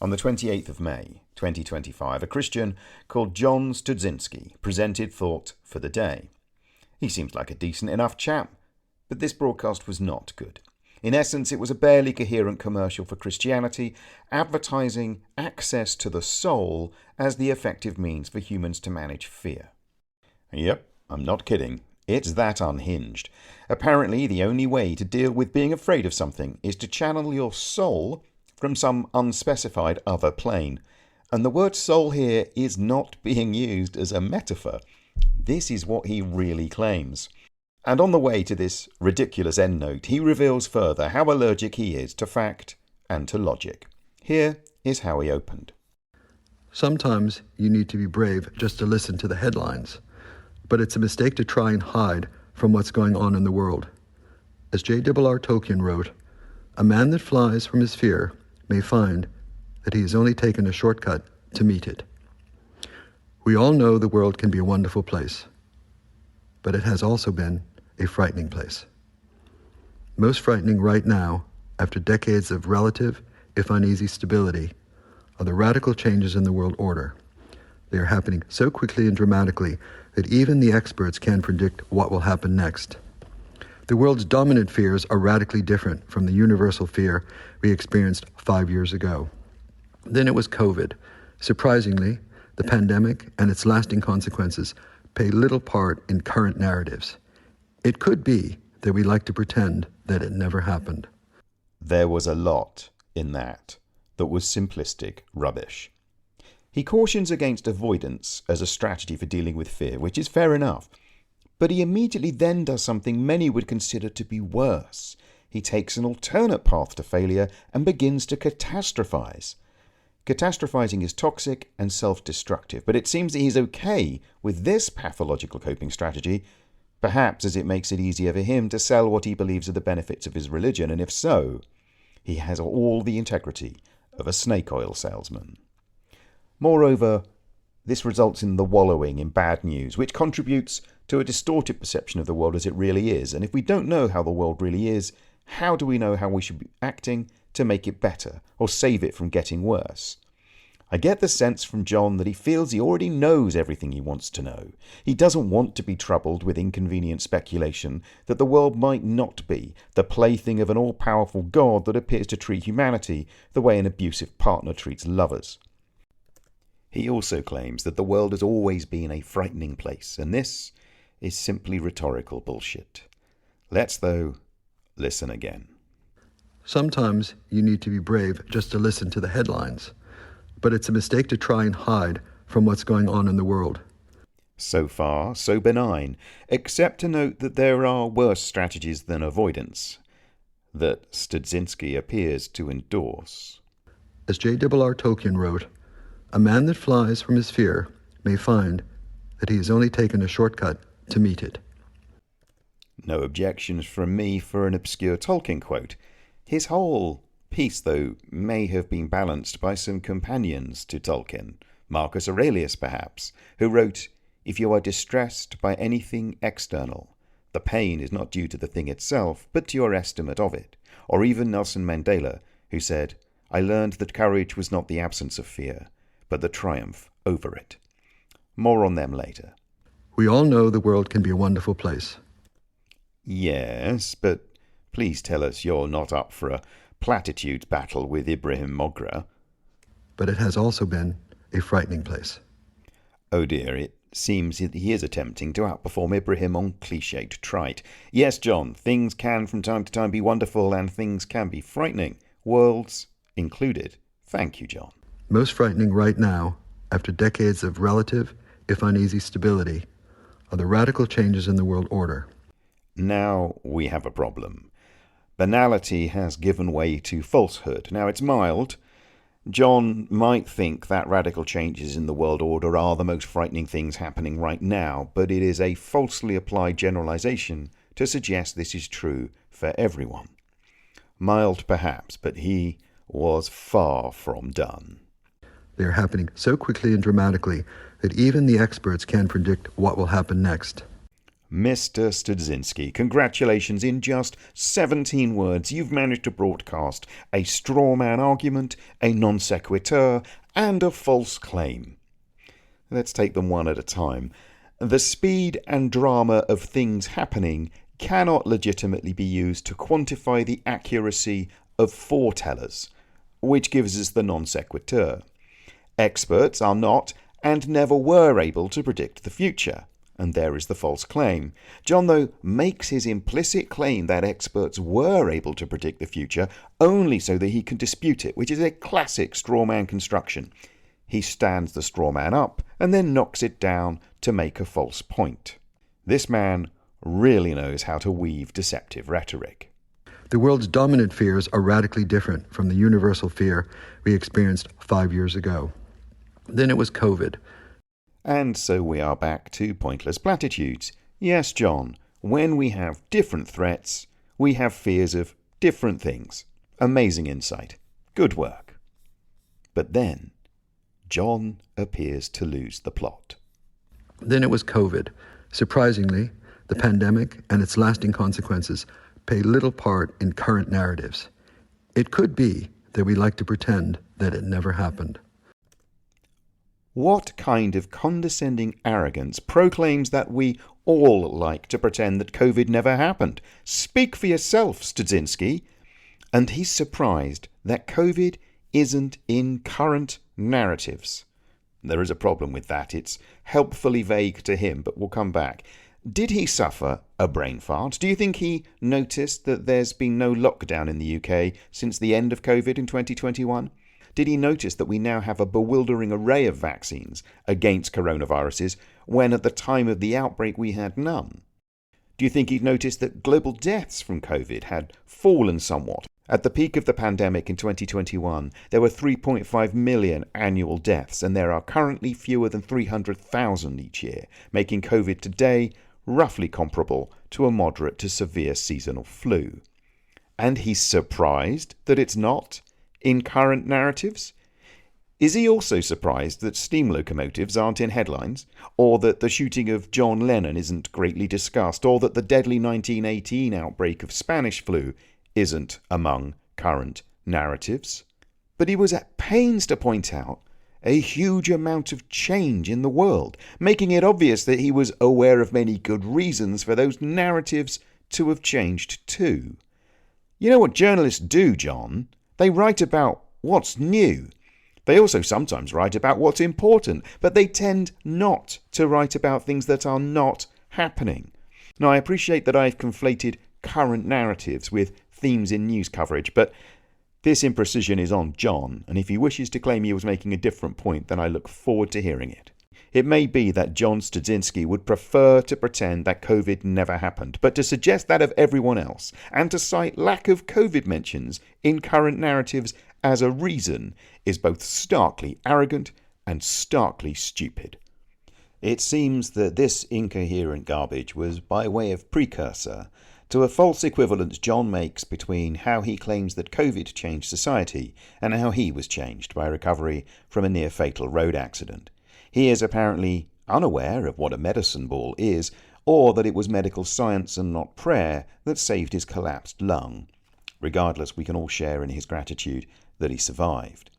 On the 28th of May, 2025, a Christian called John Studzinski presented Thought for the Day. He seems like a decent enough chap, but this broadcast was not good. In essence, it was a barely coherent commercial for Christianity, advertising access to the soul as the effective means for humans to manage fear. Yep, I'm not kidding. It's that unhinged. Apparently, the only way to deal with being afraid of something is to channel your soul from some unspecified other plane. And the word soul here is not being used as a metaphor. This is what he really claims. And on the way to this ridiculous endnote, he reveals further how allergic he is to fact and to logic. Here is how he opened. Sometimes you need to be brave just to listen to the headlines, but it's a mistake to try and hide from what's going on in the world. As J.R.R. Tolkien wrote, "A man that flies from his fear may find that he has only taken a shortcut to meet it." We all know the world can be a wonderful place, but it has also been a frightening place. Most frightening right now, after decades of relative, if uneasy, stability, are the radical changes in the world order. They are happening so quickly and dramatically that even the experts can't predict what will happen next. The world's dominant fears are radically different from the universal fear we experienced 5 years ago. Then it was COVID. Surprisingly, the pandemic and its lasting consequences play little part in current narratives. It could be that we like to pretend that it never happened. There was a lot in that was simplistic rubbish. He cautions against avoidance as a strategy for dealing with fear, which is fair enough. But he immediately then does something many would consider to be worse. He takes an alternate path to failure and begins to catastrophize. Catastrophizing is toxic and self-destructive, but it seems that he's okay with this pathological coping strategy, perhaps as it makes it easier for him to sell what he believes are the benefits of his religion, and if so, he has all the integrity of a snake oil salesman. Moreover, this results in the wallowing in bad news, which contributes to a distorted perception of the world as it really is. And if we don't know how the world really is, how do we know how we should be acting to make it better or save it from getting worse? I get the sense from John that he feels he already knows everything he wants to know. He doesn't want to be troubled with inconvenient speculation that the world might not be the plaything of an all-powerful God that appears to treat humanity the way an abusive partner treats lovers. He also claims that the world has always been a frightening place, and this is simply rhetorical bullshit. Let's, though, listen again. Sometimes you need to be brave just to listen to the headlines, but it's a mistake to try and hide from what's going on in the world. So far, so benign, except to note that there are worse strategies than avoidance that Studzinski appears to endorse. As J.R.R. Tolkien wrote, "A man that flies from his fear may find that he has only taken a shortcut to meet it." No objections from me for an obscure Tolkien quote. His whole piece, though, may have been balanced by some companions to Tolkien, Marcus Aurelius perhaps, who wrote, "If you are distressed by anything external, the pain is not due to the thing itself, but to your estimate of it." Or even Nelson Mandela, who said, "I learned that courage was not the absence of fear, but the triumph over it." More on them later. We all know the world can be a wonderful place. Yes, but please tell us you're not up for a platitudes battle with Ibrahim Mogra. But it has also been a frightening place. Oh dear, it seems that he is attempting to outperform Ibrahim on cliched trite. Yes, John, things can from time to time be wonderful and things can be frightening, worlds included. Thank you, John. Most frightening right now, after decades of relative, if uneasy, stability, are the radical changes in the world order. Now we have a problem. Banality has given way to falsehood. Now it's mild. John might think that radical changes in the world order are the most frightening things happening right now, but it is a falsely applied generalization to suggest this is true for everyone. Mild perhaps, but he was far from done. They are happening so quickly and dramatically that even the experts can't predict what will happen next. Mr. Studzinski, congratulations. In just 17 words, you've managed to broadcast a straw man argument, a non sequitur, and a false claim. Let's take them one at a time. The speed and drama of things happening cannot legitimately be used to quantify the accuracy of foretellers, which gives us the non sequitur. Experts are not and never were able to predict the future, and there is the false claim. John, though, makes his implicit claim that experts were able to predict the future only so that he can dispute it, which is a classic straw man construction. He stands the straw man up and then knocks it down to make a false point. This man really knows how to weave deceptive rhetoric. The world's dominant fears are radically different from the universal fear we experienced 5 years ago. Then it was COVID. And so we are back to pointless platitudes. Yes, John, when we have different threats, we have fears of different things. Amazing insight. Good work. But then, John appears to lose the plot. Then it was COVID. Surprisingly, the pandemic and its lasting consequences play little part in current narratives. It could be that we like to pretend that it never happened. What kind of condescending arrogance proclaims that we all like to pretend that COVID never happened? Speak for yourself, Studzinski. And he's surprised that COVID isn't in current narratives. There is a problem with that. It's helpfully vague to him, but we'll come back. Did he suffer a brain fart? Do you think he noticed that there's been no lockdown in the UK since the end of COVID in 2021? Did he notice that we now have a bewildering array of vaccines against coronaviruses when at the time of the outbreak we had none? Do you think he'd noticed that global deaths from COVID had fallen somewhat? At the peak of the pandemic in 2021, there were 3.5 million annual deaths, and there are currently fewer than 300,000 each year, making COVID today roughly comparable to a moderate to severe seasonal flu. And he's surprised that it's not in current narratives? Is he also surprised that steam locomotives aren't in headlines, or that the shooting of John Lennon isn't greatly discussed, or that the deadly 1918 outbreak of Spanish flu isn't among current narratives? But he was at pains to point out a huge amount of change in the world, making it obvious that he was aware of many good reasons for those narratives to have changed too. You know what journalists do, John? They write about what's new. They also sometimes write about what's important, but they tend not to write about things that are not happening. Now, I appreciate that I've conflated current narratives with themes in news coverage, but this imprecision is on John, and if he wishes to claim he was making a different point, then I look forward to hearing it. It may be that John Studzinski would prefer to pretend that COVID never happened, but to suggest that of everyone else, and to cite lack of COVID mentions in current narratives as a reason, is both starkly arrogant and starkly stupid. It seems that this incoherent garbage was by way of precursor to a false equivalence John makes between how he claims that COVID changed society and how he was changed by recovery from a near-fatal road accident. He is apparently unaware of what a medicine ball is, or that it was medical science and not prayer that saved his collapsed lung. Regardless, we can all share in his gratitude that he survived.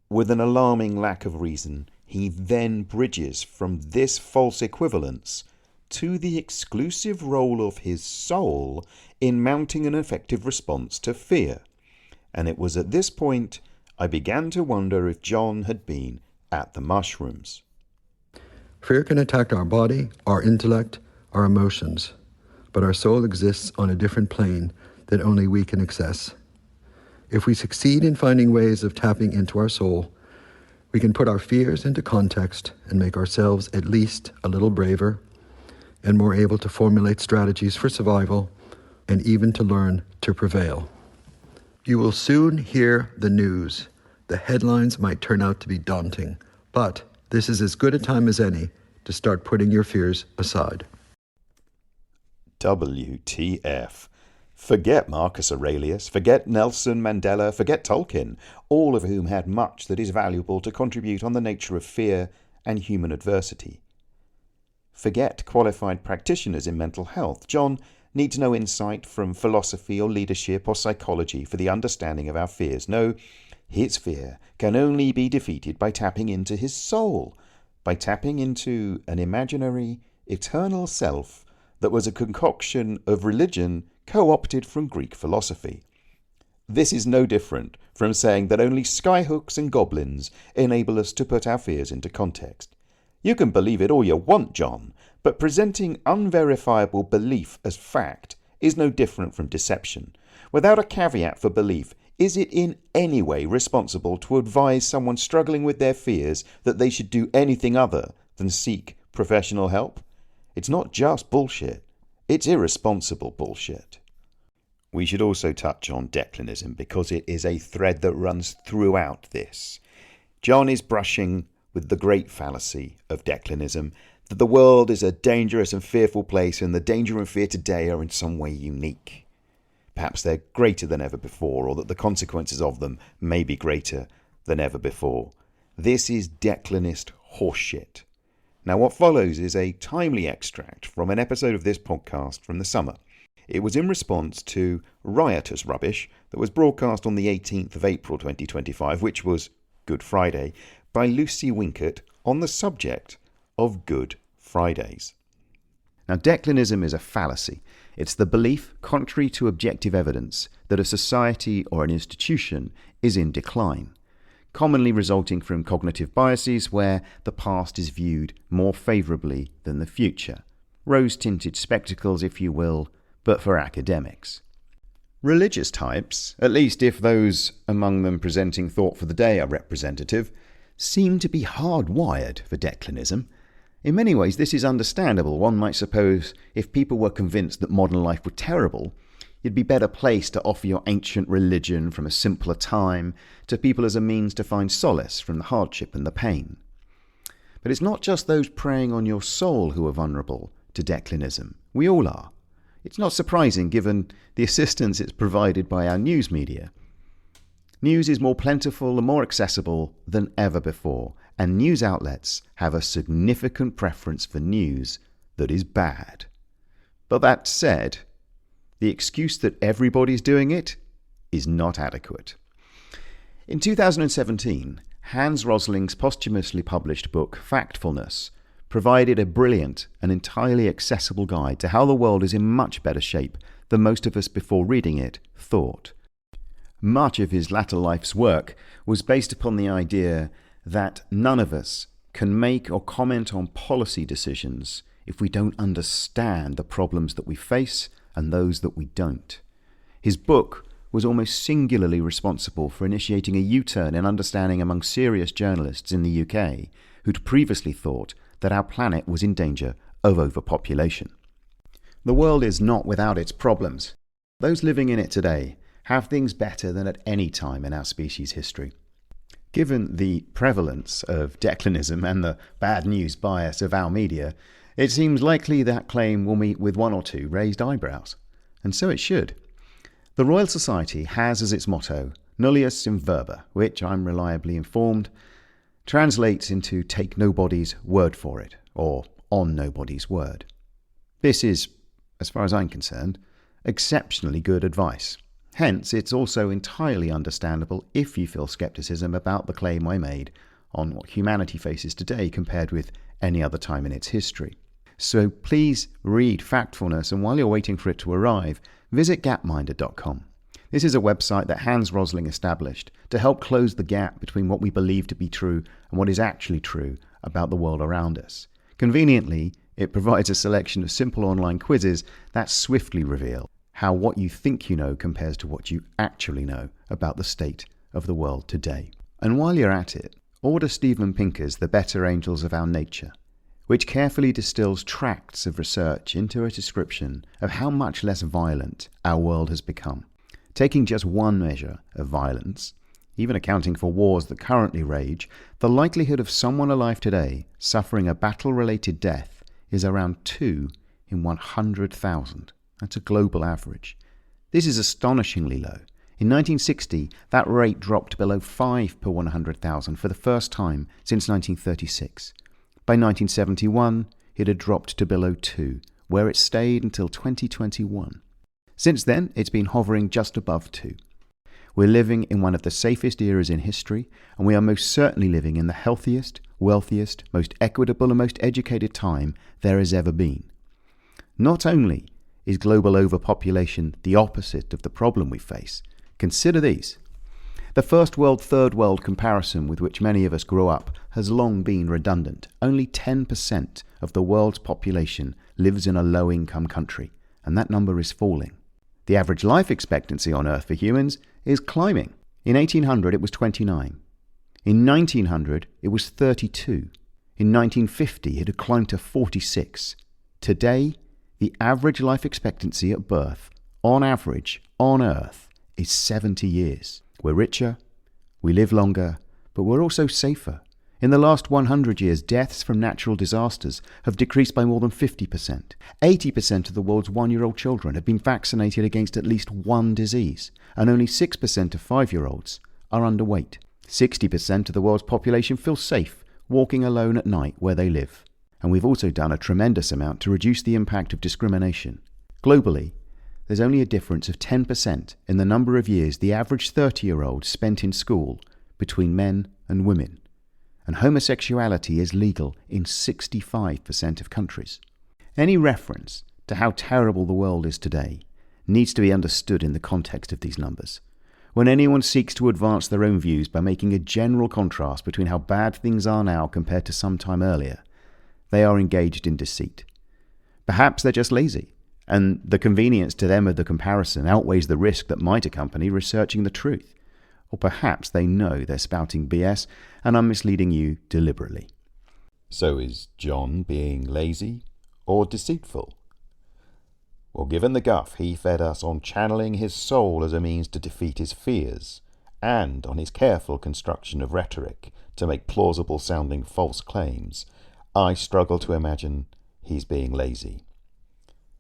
With an alarming lack of reason, he then bridges from this false equivalence to the exclusive role of his soul in mounting an effective response to fear. And it was at this point I began to wonder if John had been at the mushrooms. Fear can attack our body, our intellect, our emotions, but our soul exists on a different plane that only we can access. If we succeed in finding ways of tapping into our soul, we can put our fears into context and make ourselves at least a little braver and more able to formulate strategies for survival and even to learn to prevail. You will soon hear the news. The headlines might turn out to be daunting, but this is as good a time as any to start putting your fears aside. WTF. Forget Marcus Aurelius, forget Nelson Mandela, forget Tolkien, all of whom had much that is valuable to contribute on the nature of fear and human adversity. forget qualified practitioners in mental health. John needs no insight from philosophy or leadership or psychology for the understanding of our fears. No, his fear can only be defeated by tapping into his soul, by tapping into an imaginary, eternal self that was a concoction of religion co-opted from Greek philosophy. This is no different from saying that only skyhooks and goblins enable us to put our fears into context. You can believe it all you want, John, but presenting unverifiable belief as fact is no different from deception. Without a caveat for belief, is it in any way responsible to advise someone struggling with their fears that they should do anything other than seek professional help? It's not just bullshit, it's irresponsible bullshit. We should also touch on declinism because it is a thread that runs throughout this. John is brushing with the great fallacy of declinism, that the world is a dangerous and fearful place and the danger and fear today are in some way unique. Perhaps they're greater than ever before, or that the consequences of them may be greater than ever before. This is declinist horseshit. Now what follows is a timely extract from an episode of this podcast from the summer. It was in response to riotous rubbish that was broadcast on the 18th of April 2025, which was Good Friday, by Lucy Winkert on the subject of Good Fridays. Now, declinism is a fallacy. It's the belief, contrary to objective evidence, that a society or an institution is in decline, commonly resulting from cognitive biases where the past is viewed more favourably than the future. Rose-tinted spectacles, if you will, but for academics. Religious types, at least if those among them presenting thought for the day are representative, seem to be hardwired for declinism. In many ways this is understandable. One might suppose if people were convinced that modern life were terrible, you'd be better placed to offer your ancient religion from a simpler time to people as a means to find solace from the hardship and the pain. But it's not just those preying on your soul who are vulnerable to declinism. We all are. It's not surprising given the assistance it's provided by our news media. News is more plentiful and more accessible than ever before, and news outlets have a significant preference for news that is bad. But that said, the excuse that everybody's doing it is not adequate. In 2017, Hans Rosling's posthumously published book, Factfulness, provided a brilliant and entirely accessible guide to how the world is in much better shape than most of us before reading it thought. Much of his latter life's work was based upon the idea that none of us can make or comment on policy decisions if we don't understand the problems that we face and those that we don't. His book was almost singularly responsible for initiating a U-turn in understanding among serious journalists in the UK who'd previously thought that our planet was in danger of overpopulation. The world is not without its problems. Those living in it today have things better than at any time in our species' history. Given the prevalence of declinism and the bad news bias of our media, it seems likely that claim will meet with one or two raised eyebrows. And so it should. The Royal Society has as its motto, nullius in verba, which, I'm reliably informed, translates into take nobody's word for it, or on nobody's word. This is, as far as I'm concerned, exceptionally good advice. Hence, it's also entirely understandable if you feel scepticism about the claim I made on what humanity faces today compared with any other time in its history. So please read Factfulness, and while you're waiting for it to arrive, visit gapminder.com. This is a website that Hans Rosling established to help close the gap between what we believe to be true and what is actually true about the world around us. Conveniently, it provides a selection of simple online quizzes that swiftly reveal how what you think you know compares to what you actually know about the state of the world today. And while you're at it, order Steven Pinker's The Better Angels of Our Nature, which carefully distills tracts of research into a description of how much less violent our world has become. Taking just one measure of violence, even accounting for wars that currently rage, the likelihood of someone alive today suffering a battle-related death is around 2 in 100,000. That's a global average. This is astonishingly low. In 1960, that rate dropped below 5 per 100,000 for the first time since 1936. By 1971, it had dropped to below 2, where it stayed until 2021. Since then, it's been hovering just above 2. We're living in one of the safest eras in history, and we are most certainly living in the healthiest, wealthiest, most equitable and most educated time there has ever been. Not only is global overpopulation the opposite of the problem we face, consider these. The first world, third world comparison with which many of us grew up has long been redundant. Only 10% of the world's population lives in a low-income country, and that number is falling. The average life expectancy on Earth for humans is climbing. In 1800 it was 29. In 1900 it was 32. In 1950 it had climbed to 46. Today, the average life expectancy at birth, on average, on Earth, is 70 years. We're richer, we live longer, but we're also safer. In the last 100 years, deaths from natural disasters have decreased by more than 50%. 80% of the world's 1-year-old children have been vaccinated against at least one disease, and only 6% of 5-year-olds are underweight. 60% of the world's population feel safe walking alone at night where they live. And we've also done a tremendous amount to reduce the impact of discrimination. Globally, there's only a difference of 10% in the number of years the average 30-year-old spent in school between men and women. And homosexuality is legal in 65% of countries. Any reference to how terrible the world is today needs to be understood in the context of these numbers. When anyone seeks to advance their own views by making a general contrast between how bad things are now compared to some time earlier, they are engaged in deceit. Perhaps they're just lazy, and the convenience to them of the comparison outweighs the risk that might accompany researching the truth. Or perhaps they know they're spouting BS and are misleading you deliberately. So is John being lazy or deceitful? Well, given the guff he fed us on channeling his soul as a means to defeat his fears, and on his careful construction of rhetoric to make plausible-sounding false claims, I struggle to imagine he's being lazy.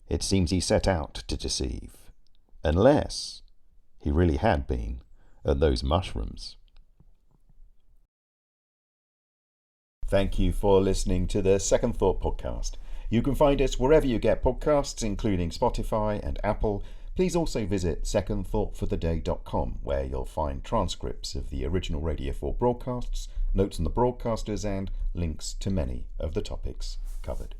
It seems he set out to deceive, unless he really had been at those mushrooms. Thank you for listening to the Second Thought podcast. You can find us wherever you get podcasts, including Spotify and Apple. Please also visit secondthoughtfortheday.com, where you'll find transcripts of the original Radio 4 broadcasts, notes on the broadcasters, and links to many of the topics covered.